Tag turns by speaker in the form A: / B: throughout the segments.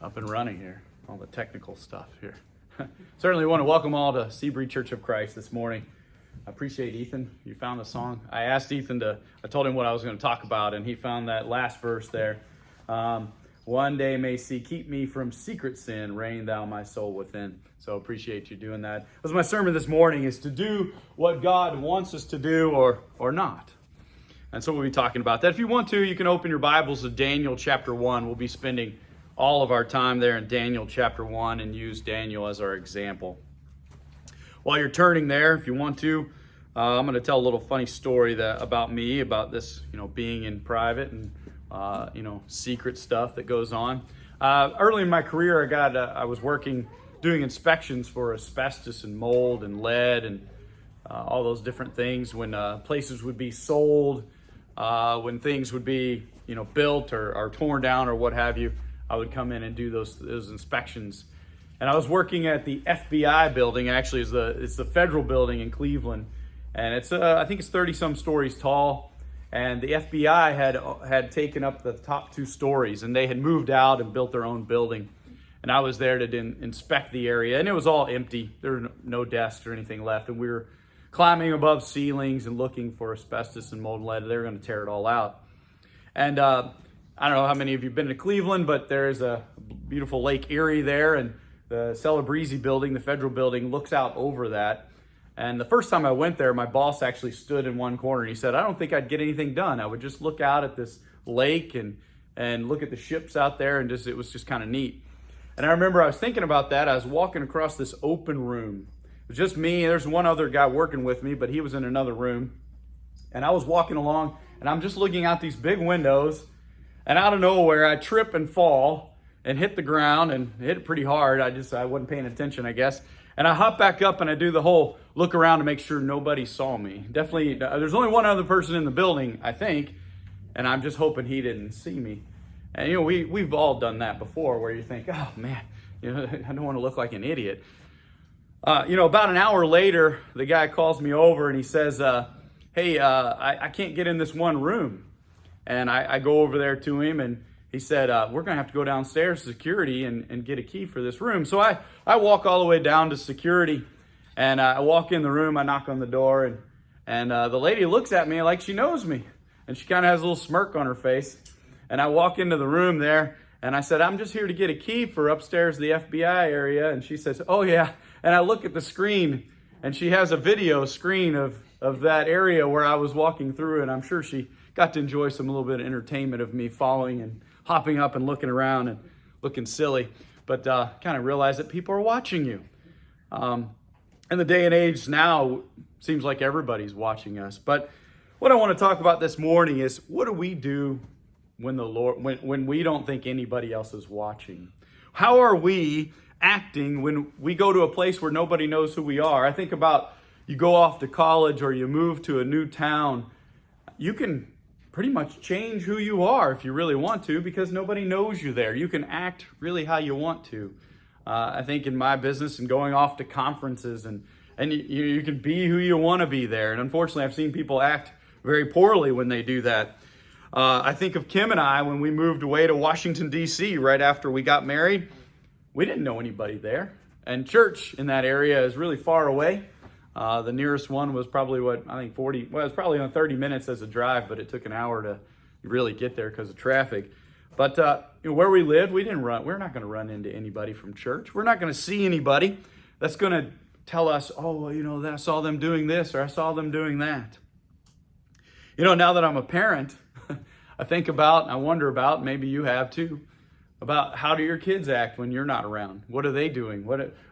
A: up and running here, all the technical stuff here. Certainly want to welcome all to Sebree Church of Christ this morning. I appreciate Ethan. You found the song. I asked Ethan I told him what I was going to talk about, and he found that last verse there. One day may see, keep me from secret sin, reign thou my soul within. So appreciate you doing that. That was my sermon this morning, is to do what God wants us to do or not. And so we'll be talking about that. If you want to, you can open your Bibles to Daniel chapter 1. We'll be spending all of our time there in Daniel chapter 1 and use Daniel as our example. While you're turning there, if you want to, I'm going to tell a little funny story about me, about this, being in private and, secret stuff that goes on. Early in my career, I was working, doing inspections for asbestos and mold and lead and all those different things when places would be sold, when things would be, built or torn down or what have you. I would come in and do those inspections. And I was working at the FBI building. Actually, it's the federal building in Cleveland. And I think it's 30-some stories tall. And the FBI had taken up the top 2 stories, and they had moved out and built their own building. And I was there to inspect the area, and it was all empty. There were no desks or anything left. And we were climbing above ceilings and looking for asbestos and mold and lead. They were going to tear it all out. And I don't know how many of you have been to Cleveland, but there's a beautiful Lake Erie there, and the Sebree building, the federal building, looks out over that. And the first time I went there, my boss actually stood in one corner, and he said, I don't think I'd get anything done. I would just look out at this lake and look at the ships out there, and it was just kind of neat. And I remember I was thinking about that. I was walking across this open room. It was just me. There's one other guy working with me, but he was in another room. And I was walking along, and I'm just looking out these big windows. And out of nowhere, I trip and fall and hit the ground and hit it pretty hard. I wasn't paying attention, I guess. And I hop back up and I do the whole look around to make sure nobody saw me. Definitely, there's only one other person in the building, I think. And I'm just hoping he didn't see me. And, we've all done that before where you think, oh, man, I don't want to look like an idiot. About an hour later, the guy calls me over and he says, hey, I can't get in this one room. And I go over there to him, and he said, we're going to have to go downstairs to security and get a key for this room. So I walk all the way down to security, and I walk in the room, I knock on the door, and the lady looks at me like she knows me. And she kind of has a little smirk on her face. And I walk into the room there, and I said, I'm just here to get a key for upstairs the FBI area. And she says, oh, yeah. And I look at the screen, and she has a video screen of that area where I was walking through, and I'm sure she got to enjoy a little bit of entertainment of me following and hopping up and looking around and looking silly, but kind of realize that people are watching you. In the day and age now, seems like everybody's watching us. But what I want to talk about this morning is, what do we do when we don't think anybody else is watching? How are we acting when we go to a place where nobody knows who we are? I think about, you go off to college or you move to a new town. You can pretty much change who you are if you really want to, because nobody knows you there. You can act really how you want to. I think in my business and going off to conferences, and you can be who you want to be there. And unfortunately, I've seen people act very poorly when they do that. I think of Kim and I when we moved away to Washington, D.C. right after we got married. We didn't know anybody there. And church in that area is really far away. The nearest one was probably it was probably on 30 minutes as a drive, but it took an hour to really get there because of traffic. But where we lived, we're not going to run into anybody from church. We're not going to see anybody that's going to tell us, oh, I saw them doing this or I saw them doing that. Now that I'm a parent, I think about and I wonder about, maybe you have too, about how do your kids act when you're not around? What are they doing?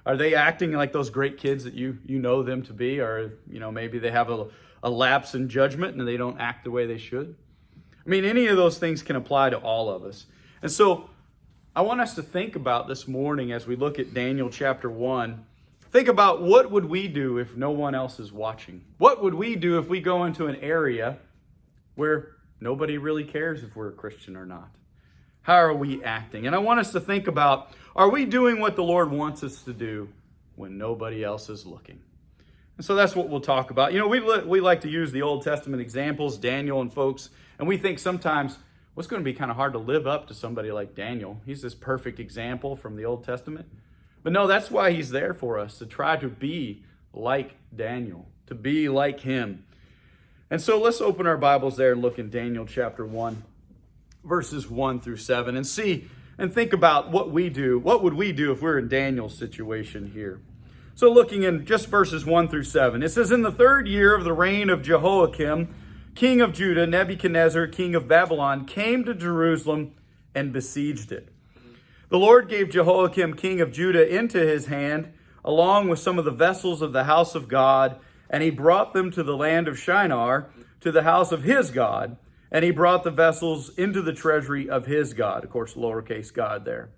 A: Are they acting like those great kids that you know them to be? Or, maybe they have a lapse in judgment and they don't act the way they should. I mean, any of those things can apply to all of us. And so I want us to think about this morning as we look at Daniel chapter 1. Think about, what would we do if no one else is watching? What would we do if we go into an area where nobody really cares if we're a Christian or not? How are we acting? And I want us to think about, are we doing what the Lord wants us to do when nobody else is looking? And so that's what we'll talk about. We like to use the Old Testament examples, Daniel and folks, and we think sometimes what's going to be kind of hard to live up to somebody like Daniel. He's this perfect example from the Old Testament. But no, that's why he's there for us, to try to be like Daniel, to be like him. And so let's open our Bibles there and look in Daniel chapter 1, verses 1 through 7, and see and think about what we do. What would we do if we're in Daniel's situation here? So looking in just verses 1 through 7, it says, "In the 3rd year of the reign of Jehoiakim, king of Judah, Nebuchadnezzar, king of Babylon, came to Jerusalem and besieged it. The Lord gave Jehoiakim, king of Judah, into his hand, along with some of the vessels of the house of God, and he brought them to the land of Shinar, to the house of his God, and he brought the vessels into the treasury of his God." Of course, lowercase God there.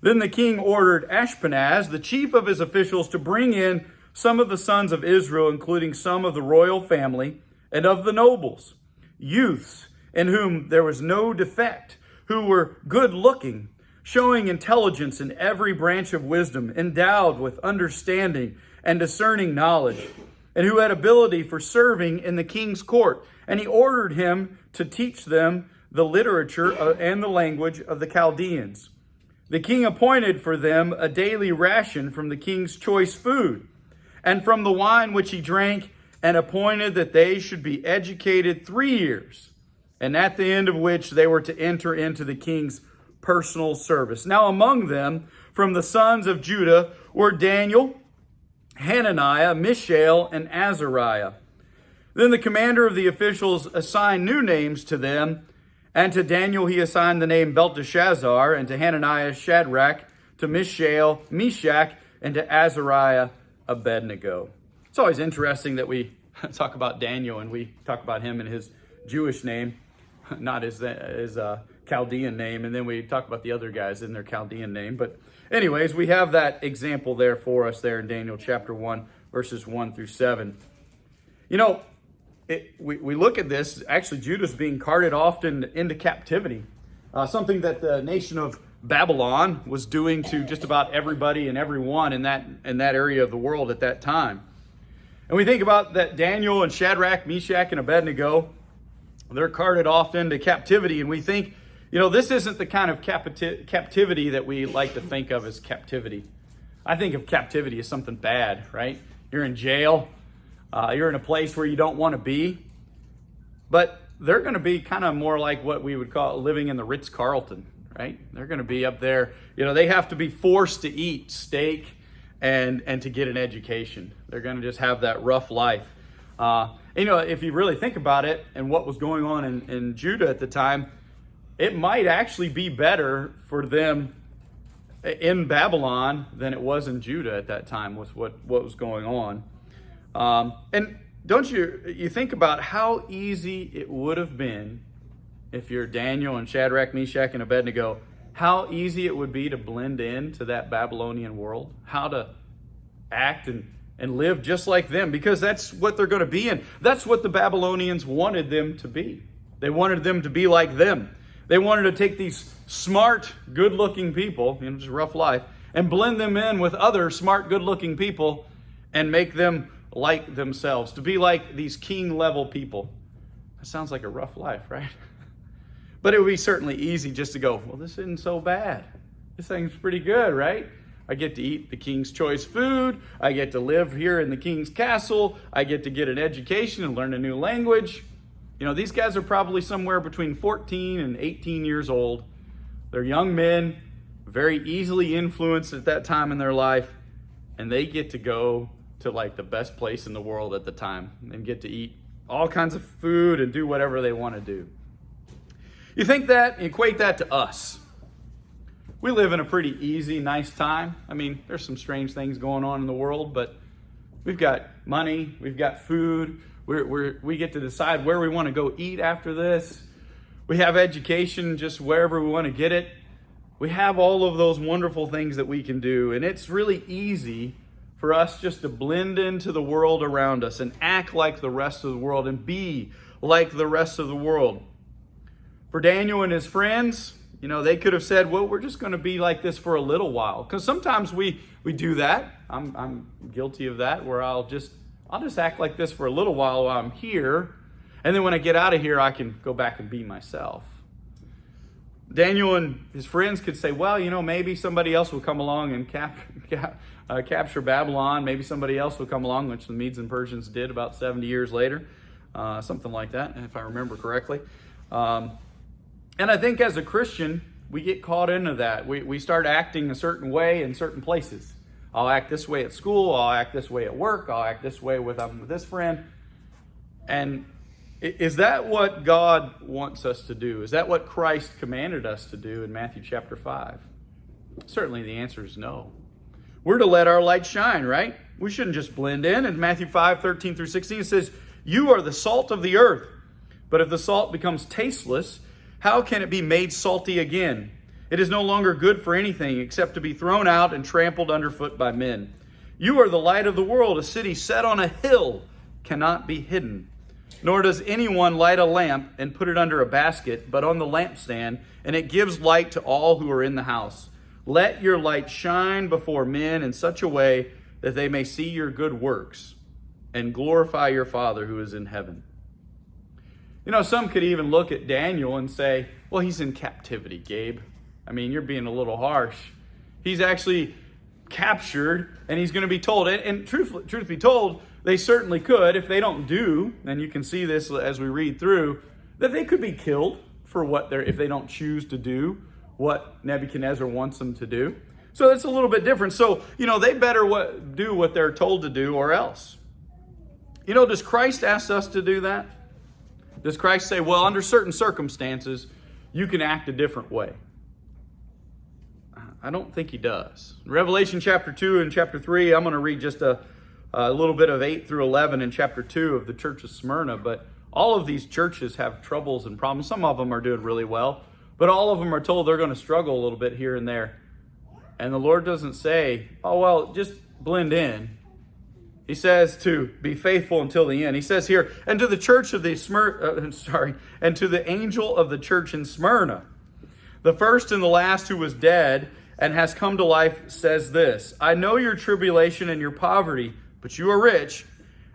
A: "Then the king ordered Ashpenaz, the chief of his officials, to bring in some of the sons of Israel, including some of the royal family and of the nobles, youths in whom there was no defect, who were good looking, showing intelligence in every branch of wisdom, endowed with understanding and discerning knowledge, and who had ability for serving in the king's court. And he ordered him to teach them the literature and the language of the Chaldeans. The king appointed for them a daily ration from the king's choice food, and from the wine which he drank, and appointed that they should be educated 3 years, and at the end of which they were to enter into the king's personal service. Now among them, from the sons of Judah, were Daniel, Hananiah, Mishael, and Azariah. Then the commander of the officials assigned new names to them, and to Daniel he assigned the name Belteshazzar, and to Hananiah Shadrach, to Mishael Meshach, and to Azariah Abednego. It's always interesting that we talk about Daniel and we talk about him in his Jewish name, not his Chaldean name, and then we talk about the other guys in their Chaldean name. But anyways, we have that example there for us there in Daniel chapter 1, verses 1 through 7. You know, we look at this, actually Judah's being carted off into captivity, something that the nation of Babylon was doing to just about everybody and everyone in that area of the world at that time. And we think about that Daniel and Shadrach, Meshach, and Abednego, they're carted off into captivity, and we think, you know, this isn't the kind of captivity that we like to think of as captivity. I think of captivity as something bad, right? You're in jail. You're in a place where you don't want to be. But they're going to be kind of more like what we would call living in the Ritz-Carlton, right? They're going to be up there. You know, they have to be forced to eat steak and to get an education. They're going to just have that rough life. You know, if you really think about it and what was going on in Judah at the time, it might actually be better for them in Babylon than it was in Judah at that time with what was going on. And don't you think about how easy it would have been if you're Daniel and Shadrach, Meshach, and Abednego, how easy it would be to blend into that Babylonian world, how to act and live just like them, because that's what they're going to be in. That's what the Babylonians wanted them to be. They wanted them to be like them. They wanted to take these smart, good-looking people, you know, just rough life, and blend them in with other smart, good-looking people and make them like themselves, to be like these king-level people. That sounds like a rough life, right? But it would be certainly easy just to go, well, this isn't so bad. This thing's pretty good, right? I get to eat the king's choice food. I get to live here in the king's castle. I get to get an education and learn a new language. You know, these guys are probably somewhere between 14 and 18 years old. They're young men, very easily influenced at that time in their life, and they get to go to like the best place in the world at the time and get to eat all kinds of food and do whatever they want to do. You think that, equate that to us. We live in a pretty easy, nice time. I mean, there's some strange things going on in the world, but we've got money, we've got food, we get to decide where we want to go eat after this. We have education just wherever we want to get it. We have all of those wonderful things that we can do, and it's really easy for us just to blend into the world around us and act like the rest of the world and be like the rest of the world. For Daniel and his friends, you know, they could have said, well, we're just going to be like this for a little while. Because sometimes we do that. I'm guilty of that, where I'll just act like this for a little while I'm here. And then when I get out of here, I can go back and be myself. Daniel and his friends could say, well, maybe somebody else will come along and capture Babylon. Maybe somebody else will come along, which the Medes and Persians did about 70 years later. Something like that, if I remember correctly. And I think as a Christian, we get caught into that. We start acting a certain way in certain places. I'll act this way at school. I'll act this way at work. I'll act this way with this friend. And is that what God wants us to do? Is that what Christ commanded us to do in Matthew chapter 5? Certainly the answer is no. We're to let our light shine, right? We shouldn't just blend in. In Matthew 5:13 through 16, it says, "You are the salt of the earth. But if the salt becomes tasteless, how can it be made salty again? It is no longer good for anything except to be thrown out and trampled underfoot by men. You are the light of the world. A city set on a hill cannot be hidden. Nor does anyone light a lamp and put it under a basket, but on the lampstand, and it gives light to all who are in the house. Let your light shine before men in such a way that they may see your good works and glorify your Father who is in heaven." Some could even look at Daniel and say, well, he's in captivity, Gabe. I mean, you're being a little harsh. He's actually captured, and he's going to be told. And truth be told, they certainly could, if they don't do, and you can see this as we read through, that they could be killed for if they don't choose to do what Nebuchadnezzar wants them to do. So it's a little bit different. So, they better do what they're told to do or else. Does Christ ask us to do that? Does Christ say, well, under certain circumstances, you can act a different way? I don't think he does. In Revelation chapter 2 and chapter 3, I'm going to read just a little bit of 8 through 11 in chapter 2 of the church of Smyrna. But all of these churches have troubles and problems. Some of them are doing really well, but all of them are told they're going to struggle a little bit here and there. And the Lord doesn't say, oh, well, just blend in. He says to be faithful until the end. He says here, and to the church of and to the angel of the church in Smyrna, the first and the last who was dead and has come to life, says this: I know your tribulation and your poverty, but you are rich,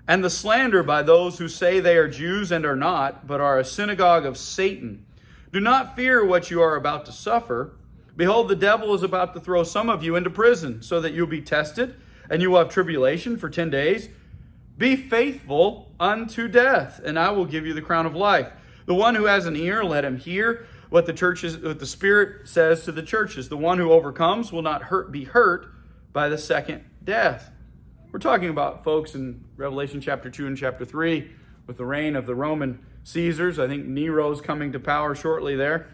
A: and the slander by those who say they are Jews and are not, but are a synagogue of Satan. Do not fear what you are about to suffer. Behold, the devil is about to throw some of you into prison, so that you'll be tested, and you will have tribulation for 10 days. Be faithful unto death, and I will give you the crown of life. The one who has an ear, let him hear what the Spirit says to the churches. The one who overcomes will not be hurt by the second death. We're talking about folks in Revelation chapter 2 and chapter 3 with the reign of the Roman Caesars. I think Nero's coming to power shortly there.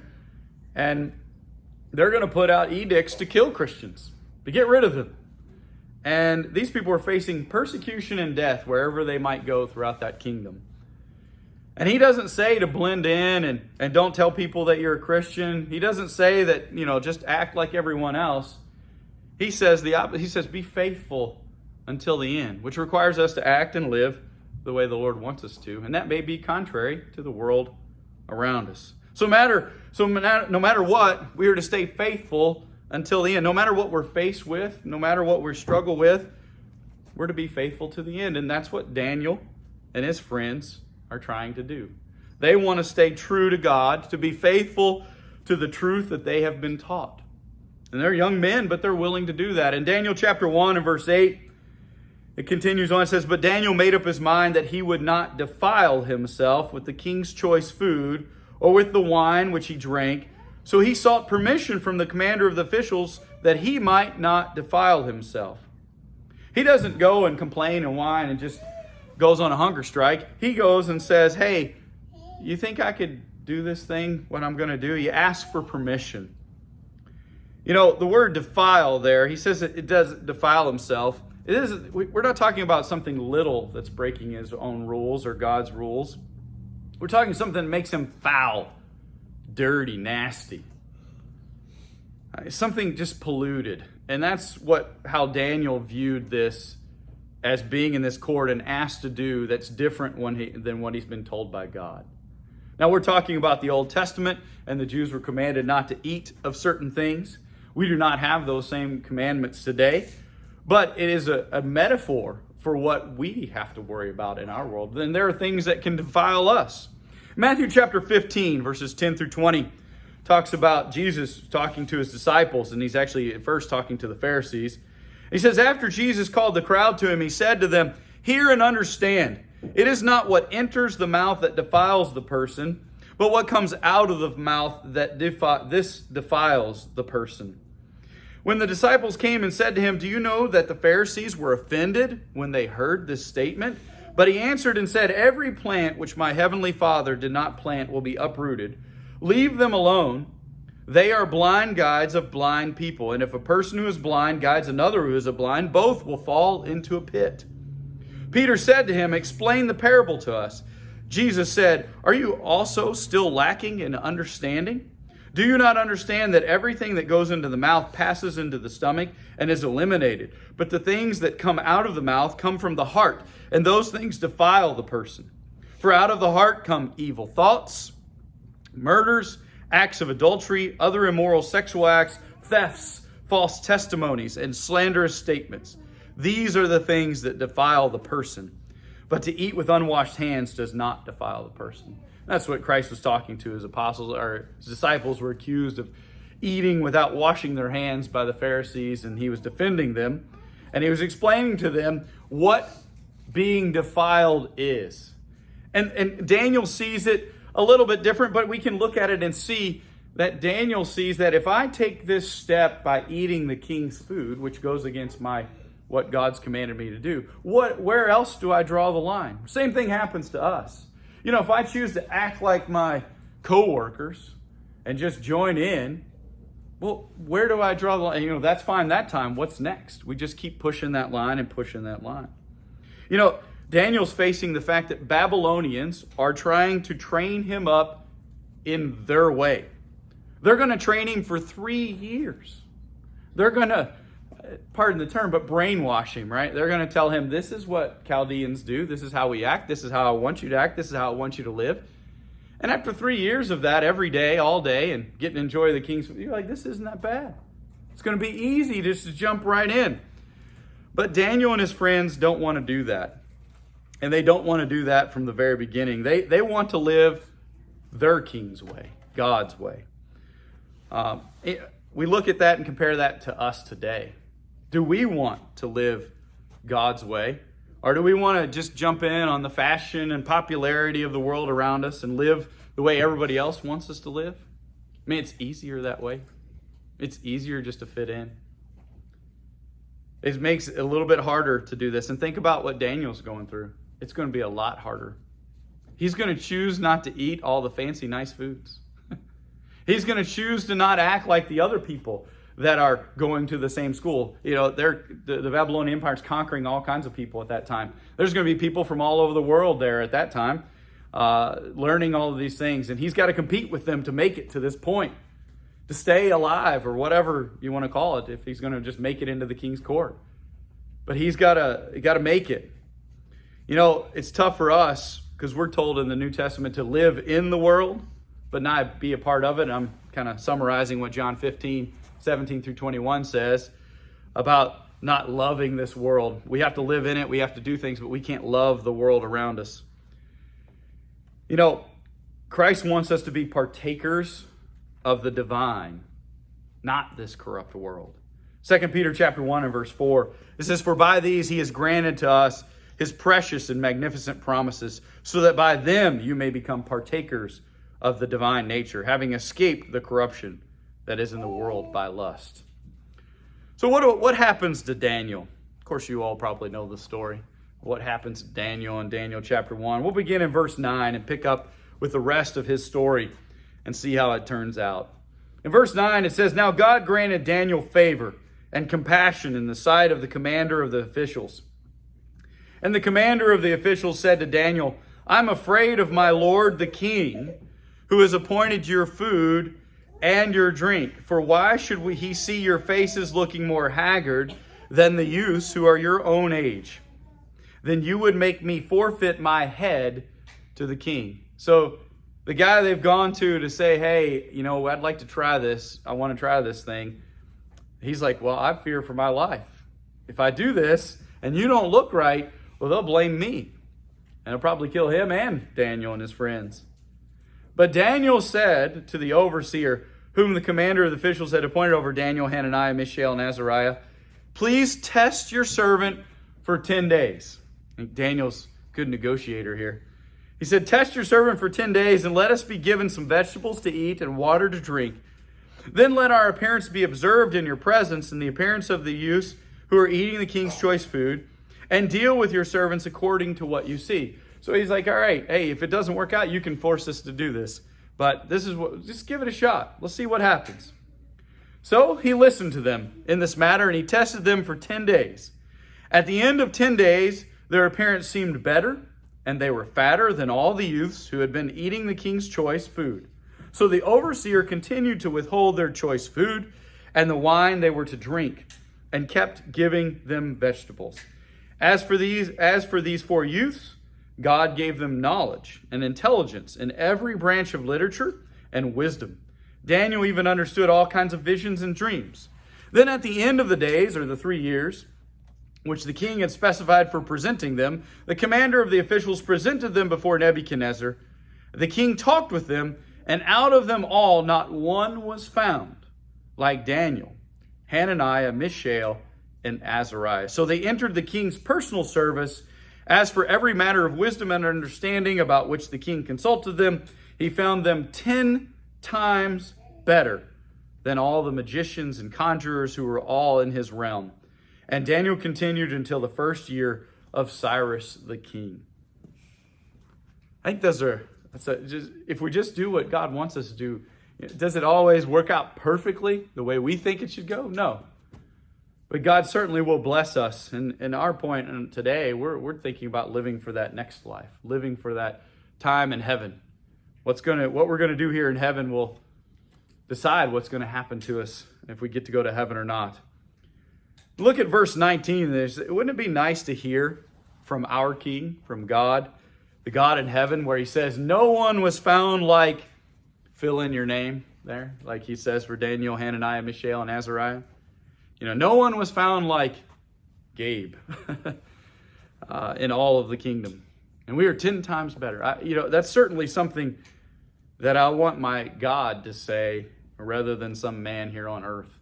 A: And they're going to put out edicts to kill Christians, to get rid of them. And these people are facing persecution and death wherever they might go throughout that kingdom. And he doesn't say to blend in and don't tell people that you're a Christian. He doesn't say that, just act like everyone else. He says the opposite. He says, be faithful until the end, which requires us to act and live the way the Lord wants us to. And that may be contrary to the world around us. So no matter what, we are to stay faithful until the end. No matter what we're faced with, no matter what we struggle with, we're to be faithful to the end. And that's what Daniel and his friends are trying to do. They want to stay true to God, to be faithful to the truth that they have been taught. And they're young men, but they're willing to do that. In Daniel chapter 1 and verse 8, it continues on. It says, but Daniel made up his mind that he would not defile himself with the king's choice food or with the wine which he drank. So he sought permission from the commander of the officials that he might not defile himself. He doesn't go and complain and whine and just goes on a hunger strike. He goes and says, hey, you think I could do this thing, what I'm going to do? You ask for permission. The word defile there, he says it does defile himself. We're not talking about something little that's breaking his own rules or God's rules. We're talking something that makes him foul, dirty, nasty. Something just polluted. And that's how Daniel viewed this as being in this court and asked to do that's different than what he's been told by God. Now we're talking about the Old Testament, and the Jews were commanded not to eat of certain things. We do not have those same commandments today, but it is a metaphor for what we have to worry about in our world. Then there are things that can defile us. Matthew chapter 15, verses 10 through 20. talks about Jesus talking to his disciples, and he's actually at first talking to the Pharisees. He says, after Jesus called the crowd to him, he said to them, hear and understand. It is not what enters the mouth that defiles the person, but what comes out of the mouth that defiles the person. When the disciples came and said to him, do you know that the Pharisees were offended when they heard this statement? But he answered and said, every plant which my heavenly Father did not plant will be uprooted. Leave them alone. They are blind guides of blind people. And if a person who is blind guides another who is a blind, both will fall into a pit. Peter said to him, explain the parable to us. Jesus said, are you also still lacking in understanding? Do you not understand that everything that goes into the mouth passes into the stomach and is eliminated? But the things that come out of the mouth come from the heart, and those things defile the person. For out of the heart come evil thoughts, murders, acts of adultery, other immoral sexual acts, thefts, false testimonies, and slanderous statements. These are the things that defile the person. But to eat with unwashed hands does not defile the person. That's what Christ was talking to his apostles, or his disciples were accused of eating without washing their hands by the Pharisees, and he was defending them. And he was explaining to them what being defiled is. And Daniel sees it a little bit different, but we can look at it and see that Daniel sees that if I take this step by eating the king's food, which goes against what God's commanded me to do, where else do I draw the line? Same thing happens to us. You know, if I choose to act like my coworkers and just join in, well, where do I draw the line? You know, that's fine that time. What's next? We just keep pushing that line and pushing that line. You know, Daniel's facing the fact that Babylonians are trying to train him up in their way. They're going to train him for 3 years. They're going to, pardon the term, but brainwash him, right? They're going to tell him, this is what Chaldeans do. This is how we act. This is how I want you to act. This is how I want you to live. And after 3 years of that, every day, all day, and getting to enjoy the king's food, you're like, this isn't that bad. It's going to be easy just to jump right in. But Daniel and his friends don't want to do that. And they don't want to do that from the very beginning. They want to live their king's way, God's way. We look at that and compare that to us today. Do we want to live God's way? Or do we want to just jump in on the fashion and popularity of the world around us and live the way everybody else wants us to live? I mean, it's easier that way. It's easier just to fit in. It makes it a little bit harder to do this. And think about what Daniel's going through. It's going to be a lot harder. He's going to choose not to eat all the fancy, nice foods. He's going to choose to not act like the other people that are going to the same school. You know, the Babylonian Empire is conquering all kinds of people at that time. There's going to be people from all over the world there at that time learning all of these things. And he's got to compete with them to make it to this point, to stay alive or whatever you want to call it, if he's going to just make it into the king's court. But he's got to make it. You know, it's tough for us because we're told in the New Testament to live in the world, but not be a part of it. I'm kind of summarizing what John 15, 17 through 21 says about not loving this world. We have to live in it. We have to do things, but we can't love the world around us. You know, Christ wants us to be partakers of the divine, not this corrupt world. 2 Peter chapter 1 and verse 4, it says, for by these he has granted to us his precious and magnificent promises, so that by them you may become partakers of the divine nature, having escaped the corruption that is in the world by lust. So what happens to Daniel? Of course, you all probably know the story. What happens to Daniel in Daniel chapter 1? We'll begin in verse 9 and pick up with the rest of his story and see how it turns out. In verse 9, it says, now God granted Daniel favor and compassion in the sight of the commander of the officials. And the commander of the officials said to Daniel, I'm afraid of my lord the king, who has appointed your food and your drink. For why should he see your faces looking more haggard than the youths who are your own age? Then you would make me forfeit my head to the king. So the guy they've gone to say, hey, you know, I'd like to try this. I want to try this thing. He's like, well, I fear for my life. If I do this and you don't look right, well, they'll blame me. And they'll probably kill him and Daniel and his friends. But Daniel said to the overseer, whom the commander of the officials had appointed over Daniel, Hananiah, Mishael, and Azariah, please test your servant for 10 days. I think Daniel's a good negotiator here. He said, test your servant for 10 days and let us be given some vegetables to eat and water to drink. Then let our appearance be observed in your presence and the appearance of the youths who are eating the king's choice food, and deal with your servants according to what you see. So he's like, all right, hey, if it doesn't work out, you can force us to do this. But this is what, just give it a shot. Let's see what happens. So he listened to them in this matter, and he tested them for 10 days. At the end of 10 days, their appearance seemed better, and they were fatter than all the youths who had been eating the king's choice food. So the overseer continued to withhold their choice food and the wine they were to drink, and kept giving them vegetables. As for these 4 youths, God gave them knowledge and intelligence in every branch of literature and wisdom. Daniel even understood all kinds of visions and dreams. Then at the end of the days, or the 3 years, which the king had specified for presenting them, the commander of the officials presented them before Nebuchadnezzar. The king talked with them, and out of them all not one was found like Daniel, Hananiah, Mishael, and Azariah. So they entered the king's personal service. As for every matter of wisdom and understanding about which the king consulted them, he found them 10 times better than all the magicians and conjurers who were all in his realm. And Daniel continued until the first year of Cyrus the king. I think if we just do what God wants us to do, does it always work out perfectly the way we think it should go? No. But God certainly will bless us. And our point today, we're thinking about living for that next life, living for that time in heaven. What we're going to do here in heaven will decide what's going to happen to us if we get to go to heaven or not. Look at verse 19. Wouldn't it be nice to hear from our King, from God, the God in heaven, where he says, no one was found like, fill in your name there, like he says for Daniel, Hananiah, Mishael, and Azariah. No one was found like Gabe in all of the kingdom. And we are 10 times better. That's certainly something that I want my God to say rather than some man here on earth.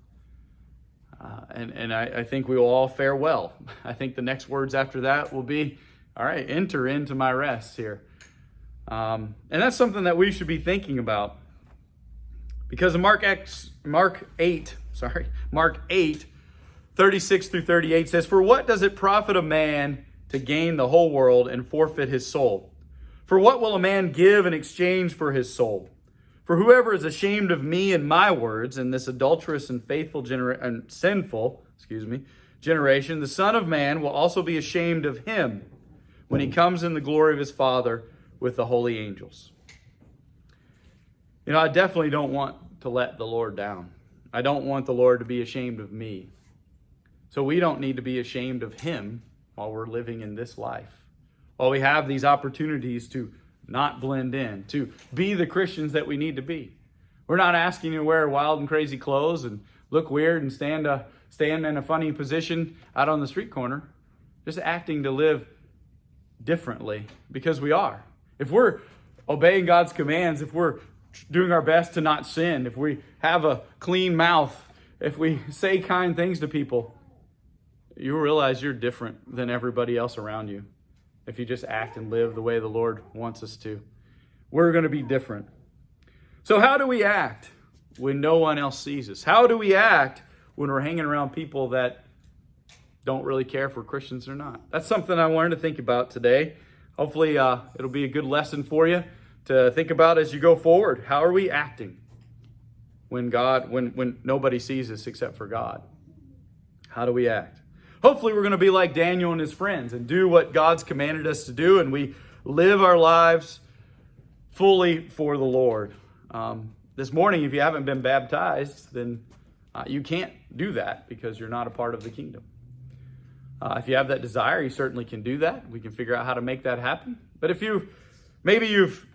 A: And I think we will all fare well. I think the next words after that will be, all right, enter into my rest here. And that's something that we should be thinking about. Because in Mark 8, 36 through 38 says, for what does it profit a man to gain the whole world and forfeit his soul? For what will a man give in exchange for his soul? For whoever is ashamed of me and my words in this adulterous and sinful generation, the Son of Man will also be ashamed of him when he comes in the glory of his Father with the holy angels. I definitely don't want to let the Lord down. I don't want the Lord to be ashamed of me. So we don't need to be ashamed of him while we're living in this life. While we have these opportunities to not blend in, to be the Christians that we need to be. We're not asking you to wear wild and crazy clothes and look weird and stand in a funny position out on the street corner. Just acting to live differently, because we are. If we're obeying God's commands, if we're doing our best to not sin, if we have a clean mouth, if we say kind things to people, you realize you're different than everybody else around you. If you just act and live the way the Lord wants us to, we're going to be different. So how do we act when no one else sees us? How do we act when we're hanging around people that don't really care if we're Christians or not? That's something I wanted to think about today. Hopefully it'll be a good lesson for you to think about as you go forward. How are we acting when nobody sees us except for God? How do we act? Hopefully we're going to be like Daniel and his friends and do what God's commanded us to do, and we live our lives fully for the Lord. This morning, if you haven't been baptized, then you can't do that because you're not a part of the kingdom. If you have that desire, you certainly can do that. We can figure out how to make that happen. But if maybe you've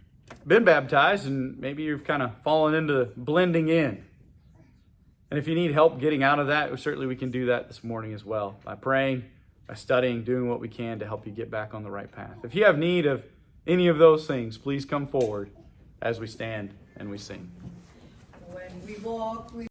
A: been baptized and maybe you've kind of fallen into blending in. And if you need help getting out of that, certainly we can do that this morning as well. By praying, by studying, doing what we can to help you get back on the right path. If you have need of any of those things, please come forward as we stand and we sing.
B: We walk, we